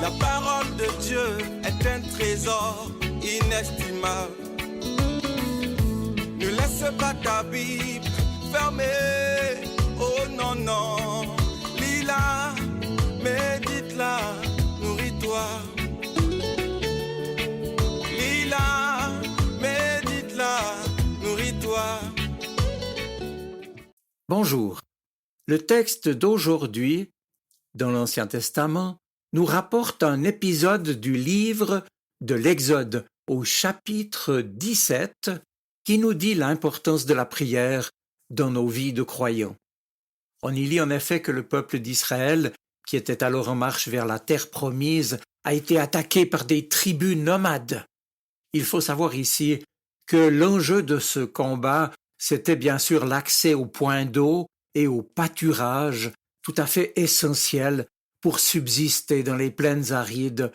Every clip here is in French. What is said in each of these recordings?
La parole de Dieu est un trésor inestimable. Ne laisse pas ta Bible fermée. Oh non, non. Lis-la, médite-la, nourris-toi. Lis-la, médite-la, nourris-toi. Bonjour. Le texte d'aujourd'hui, dans l'Ancien Testament, nous rapporte un épisode du livre de l'Exode au chapitre 17 qui nous dit l'importance de la prière dans nos vies de croyants. On y lit en effet que le peuple d'Israël, qui était alors en marche vers la terre promise, a été attaqué par des tribus nomades. Il faut savoir ici que l'enjeu de ce combat, c'était bien sûr l'accès aux points d'eau et au pâturage, tout à fait essentiel pour subsister dans les plaines arides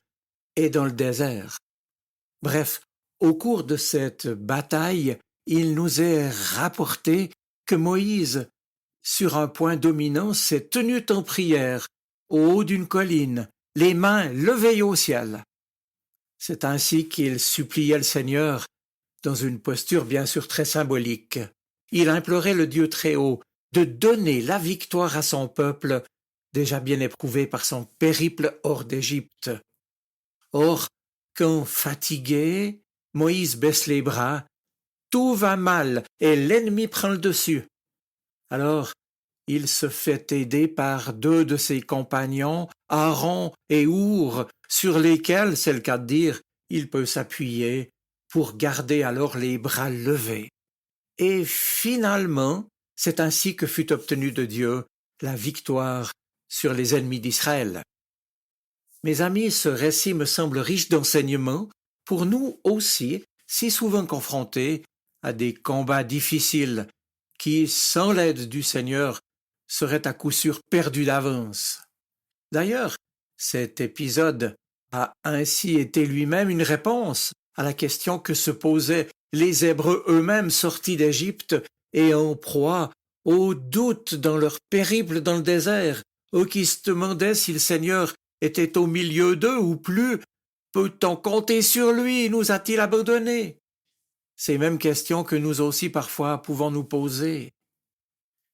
et dans le désert. Bref, au cours de cette bataille, il nous est rapporté que Moïse, sur un point dominant, s'est tenu en prière au haut d'une colline, les mains levées au ciel. C'est ainsi qu'il suppliait le Seigneur, dans une posture bien sûr très symbolique. Il implorait le Dieu très haut de donner la victoire à son peuple, déjà bien éprouvé par son périple hors d'Égypte. Or, quand fatigué, Moïse baisse les bras, tout va mal et l'ennemi prend le dessus. Alors, il se fait aider par deux de ses compagnons, Aaron et Our, sur lesquels, c'est le cas de dire, il peut s'appuyer pour garder alors les bras levés. Et finalement, c'est ainsi que fut obtenue de Dieu la victoire sur les ennemis d'Israël. Mes amis, ce récit me semble riche d'enseignements pour nous aussi, si souvent confrontés à des combats difficiles qui, sans l'aide du Seigneur, seraient à coup sûr perdus d'avance. D'ailleurs, cet épisode a ainsi été lui-même une réponse à la question que se posaient les Hébreux eux-mêmes sortis d'Égypte et en proie au doute dans leur périple dans le désert, eux qui se demandaient si le Seigneur était au milieu d'eux ou plus. Peut-on compter sur lui? Nous a-t-il abandonnés? Ces mêmes questions que nous aussi parfois pouvons nous poser.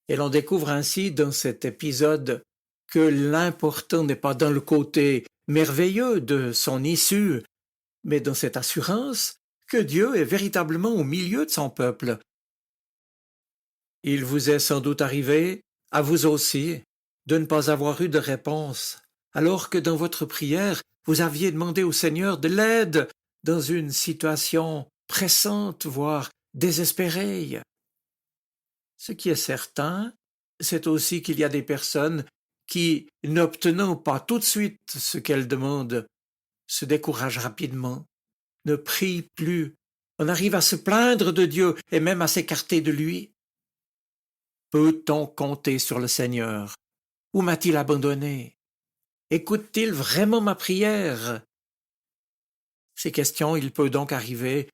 Et l'on découvre ainsi dans cet épisode que l'important n'est pas dans le côté merveilleux de son issue, mais dans cette assurance que Dieu est véritablement au milieu de son peuple. Il vous est sans doute arrivé, à vous aussi, de ne pas avoir eu de réponse, alors que dans votre prière, vous aviez demandé au Seigneur de l'aide dans une situation pressante, voire désespérée. Ce qui est certain, c'est aussi qu'il y a des personnes qui, n'obtenant pas tout de suite ce qu'elles demandent, se découragent rapidement, ne prient plus, on arrive à se plaindre de Dieu et même à s'écarter de lui. Peut-on compter sur le Seigneur? Ou m'a-t-il abandonné? Écoute-t-il vraiment ma prière? Ces questions, il peut donc arriver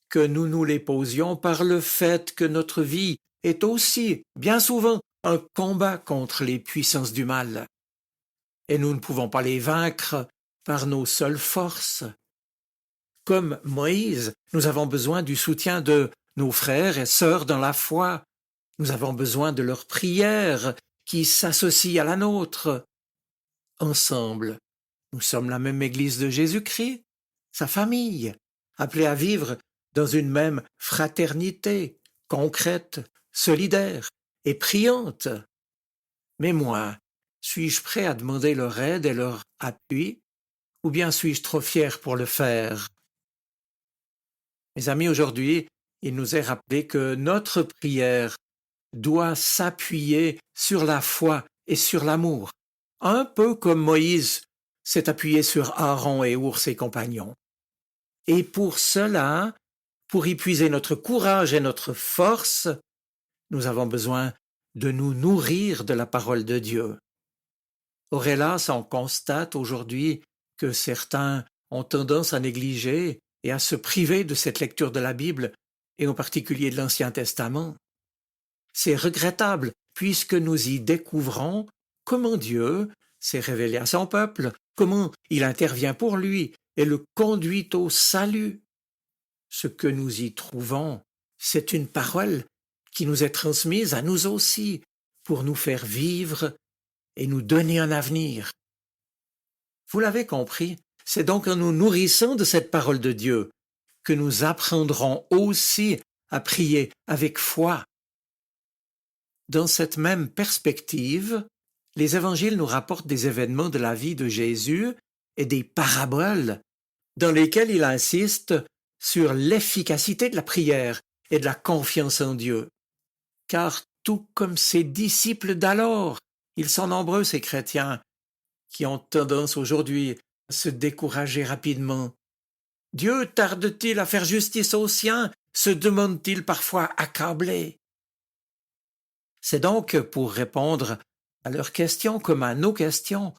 que nous nous les posions par le fait que notre vie est aussi, bien souvent, un combat contre les puissances du mal. Et nous ne pouvons pas les vaincre par nos seules forces. Comme Moïse, nous avons besoin du soutien de nos frères et sœurs dans la foi. Nous avons besoin de leur prière qui s'associe à la nôtre. Ensemble, nous sommes la même Église de Jésus-Christ, sa famille, appelée à vivre dans une même fraternité, concrète, solidaire et priante. Mais moi, suis-je prêt à demander leur aide et leur appui, ou bien suis-je trop fier pour le faire? Mes amis, aujourd'hui, il nous est rappelé que notre prière doit s'appuyer sur la foi et sur l'amour, un peu comme Moïse s'est appuyé sur Aaron et Our, ses compagnons. Et pour cela, pour y puiser notre courage et notre force, nous avons besoin de nous nourrir de la parole de Dieu. Or, hélas, on constate aujourd'hui que certains ont tendance à négliger et à se priver de cette lecture de la Bible, et en particulier de l'Ancien Testament. C'est regrettable, puisque nous y découvrons comment Dieu s'est révélé à son peuple, comment il intervient pour lui et le conduit au salut. Ce que nous y trouvons, c'est une parole qui nous est transmise à nous aussi pour nous faire vivre et nous donner un avenir. Vous l'avez compris, c'est donc en nous nourrissant de cette parole de Dieu que nous apprendrons aussi à prier avec foi. Dans cette même perspective, les évangiles nous rapportent des événements de la vie de Jésus et des paraboles dans lesquelles il insiste sur l'efficacité de la prière et de la confiance en Dieu. Car tout comme ses disciples d'alors, ils sont nombreux ces chrétiens qui ont tendance aujourd'hui à se décourager rapidement. Dieu tarde-t-il à faire justice aux siens? Se demande-t-il parfois accablé? C'est donc pour répondre à leurs questions comme à nos questions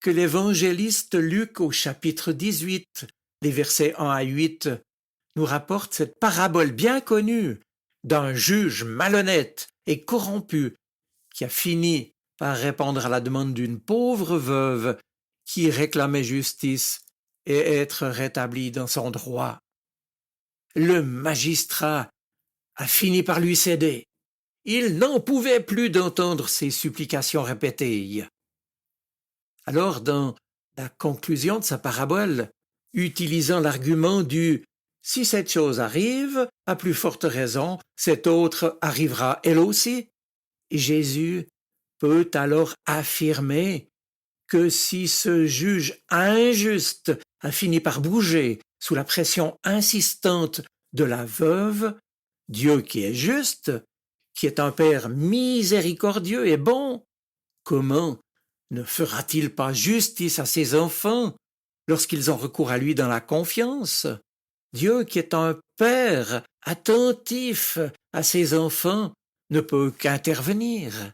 que l'évangéliste Luc au chapitre 18, les versets 1 à 8, nous rapporte cette parabole bien connue d'un juge malhonnête et corrompu qui a fini par répondre à la demande d'une pauvre veuve qui réclamait justice et être rétablie dans son droit. Le magistrat a fini par lui céder. Il n'en pouvait plus d'entendre ses supplications répétées. Alors, dans la conclusion de sa parabole, utilisant l'argument du « si cette chose arrive, à plus forte raison, cette autre arrivera elle aussi », Jésus peut alors affirmer que si ce juge injuste a fini par bouger sous la pression insistante de la veuve, Dieu qui est juste, qui est un Père miséricordieux et bon, comment ne fera-t-il pas justice à ses enfants lorsqu'ils ont recours à lui dans la confiance? Dieu qui est un Père attentif à ses enfants ne peut qu'intervenir.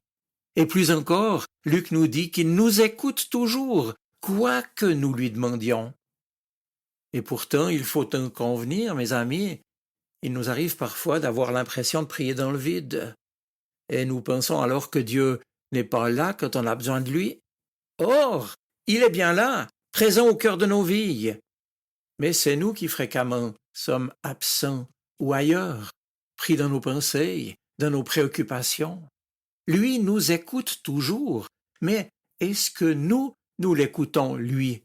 Et plus encore, Luc nous dit qu'il nous écoute toujours, quoi que nous lui demandions. Et pourtant, il faut en convenir, mes amis, il nous arrive parfois d'avoir l'impression de prier dans le vide. Et nous pensons alors que Dieu n'est pas là quand on a besoin de lui. Or, il est bien là, présent au cœur de nos vies. Mais c'est nous qui fréquemment sommes absents ou ailleurs, pris dans nos pensées, dans nos préoccupations. Lui nous écoute toujours, mais est-ce que nous l'écoutons, lui?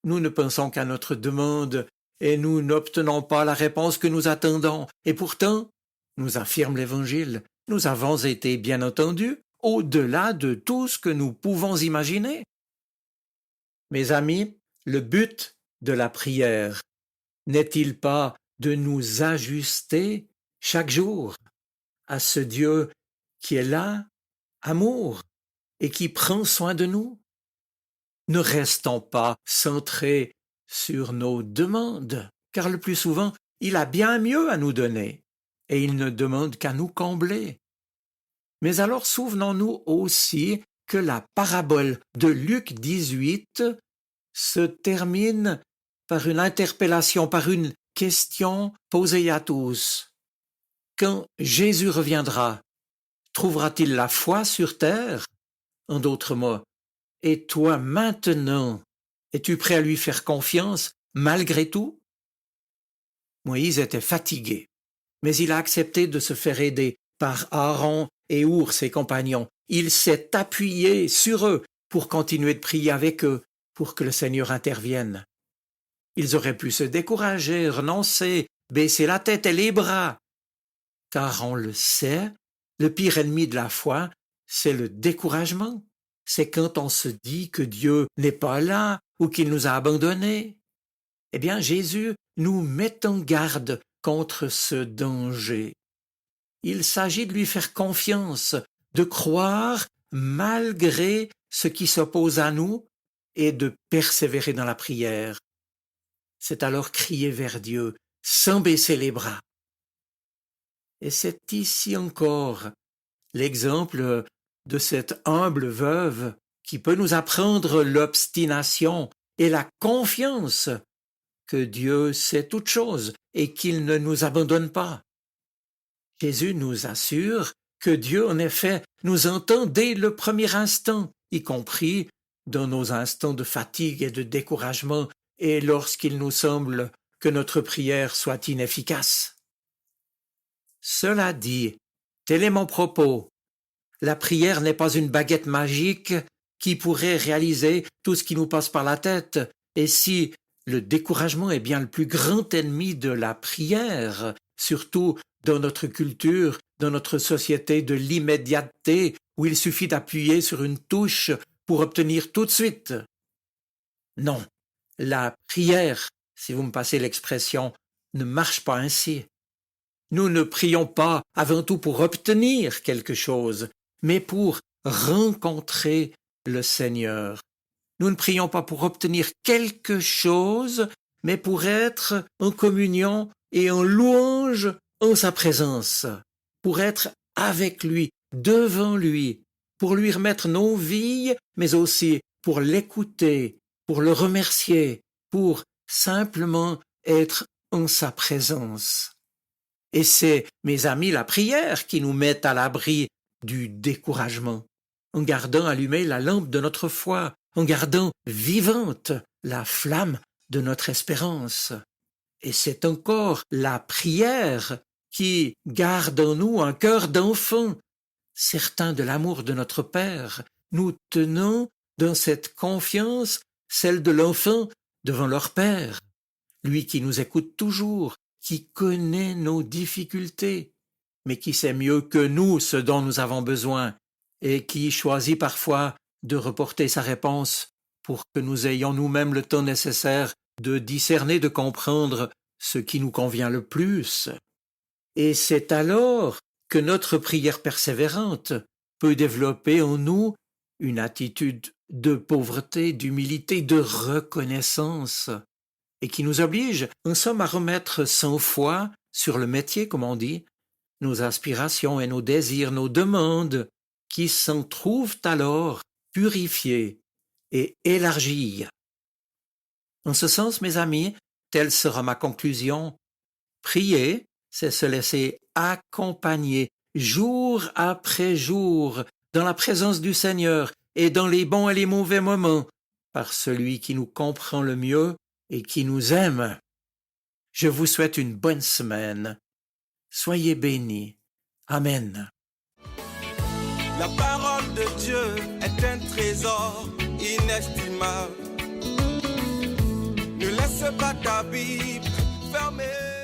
Nous ne pensons qu'à notre demande et nous n'obtenons pas la réponse que nous attendons. Et pourtant, nous affirme l'Évangile, nous avons été, bien entendu, au-delà de tout ce que nous pouvons imaginer. Mes amis, le but de la prière n'est-il pas de nous ajuster chaque jour à ce Dieu qui est là, amour, et qui prend soin de nous? Ne restons pas centrés sur nos demandes, car le plus souvent, il a bien mieux à nous donner, et il ne demande qu'à nous combler. Mais alors souvenons-nous aussi que la parabole de Luc 18 se termine par une interpellation, par une question posée à tous. Quand Jésus reviendra, trouvera-t-il la foi sur terre? En d'autres mots, et toi maintenant, es-tu prêt à lui faire confiance malgré tout? Moïse était fatigué, mais il a accepté de se faire aider par Aaron et Hour, ses compagnons. Il s'est appuyé sur eux pour continuer de prier avec eux, pour que le Seigneur intervienne. Ils auraient pu se décourager, renoncer, baisser la tête et les bras. Car on le sait, le pire ennemi de la foi, c'est le découragement. C'est quand on se dit que Dieu n'est pas là ou qu'il nous a abandonnés. Eh bien, Jésus nous met en garde contre ce danger. Il s'agit de lui faire confiance, de croire malgré ce qui s'oppose à nous et de persévérer dans la prière. C'est alors crier vers Dieu sans baisser les bras. Et c'est ici encore l'exemple de cette humble veuve qui peut nous apprendre l'obstination et la confiance que Dieu sait toutes choses et qu'il ne nous abandonne pas. Jésus nous assure que Dieu, en effet, nous entend dès le premier instant, y compris dans nos instants de fatigue et de découragement et lorsqu'il nous semble que notre prière soit inefficace. Cela dit, tel est mon propos. La prière n'est pas une baguette magique qui pourrait réaliser tout ce qui nous passe par la tête. Et si le découragement est bien le plus grand ennemi de la prière, surtout dans notre culture, dans notre société de l'immédiateté, où il suffit d'appuyer sur une touche pour obtenir tout de suite. Non, la prière, si vous me passez l'expression, ne marche pas ainsi. Nous ne prions pas avant tout pour obtenir quelque chose, mais pour rencontrer le Seigneur. Nous ne prions pas pour obtenir quelque chose, mais pour être en communion et en louange en sa présence, pour être avec lui, devant lui, pour lui remettre nos vies, mais aussi pour l'écouter, pour le remercier, pour simplement être en sa présence. Et c'est, mes amis, la prière qui nous met à l'abri du découragement, en gardant allumée la lampe de notre foi, en gardant vivante la flamme de notre espérance. Et c'est encore la prière qui garde en nous un cœur d'enfant, certain de l'amour de notre Père. Nous tenons dans cette confiance celle de l'enfant devant leur Père, lui qui nous écoute toujours, qui connaît nos difficultés, mais qui sait mieux que nous ce dont nous avons besoin, et qui choisit parfois de reporter sa réponse pour que nous ayons nous-mêmes le temps nécessaire de discerner, de comprendre ce qui nous convient le plus. Et c'est alors que notre prière persévérante peut développer en nous une attitude de pauvreté, d'humilité, de reconnaissance, et qui nous oblige, en somme, à remettre sans foi sur le métier, comme on dit, nos aspirations et nos désirs, nos demandes, qui s'en trouvent alors purifiés et élargis. En ce sens, mes amis, telle sera ma conclusion. Prier, c'est se laisser accompagner jour après jour dans la présence du Seigneur et dans les bons et les mauvais moments par celui qui nous comprend le mieux et qui nous aime. Je vous souhaite une bonne semaine. Soyez bénis. Amen. La parole de Dieu est un trésor inestimable. Ne laisse pas ta Bible fermée.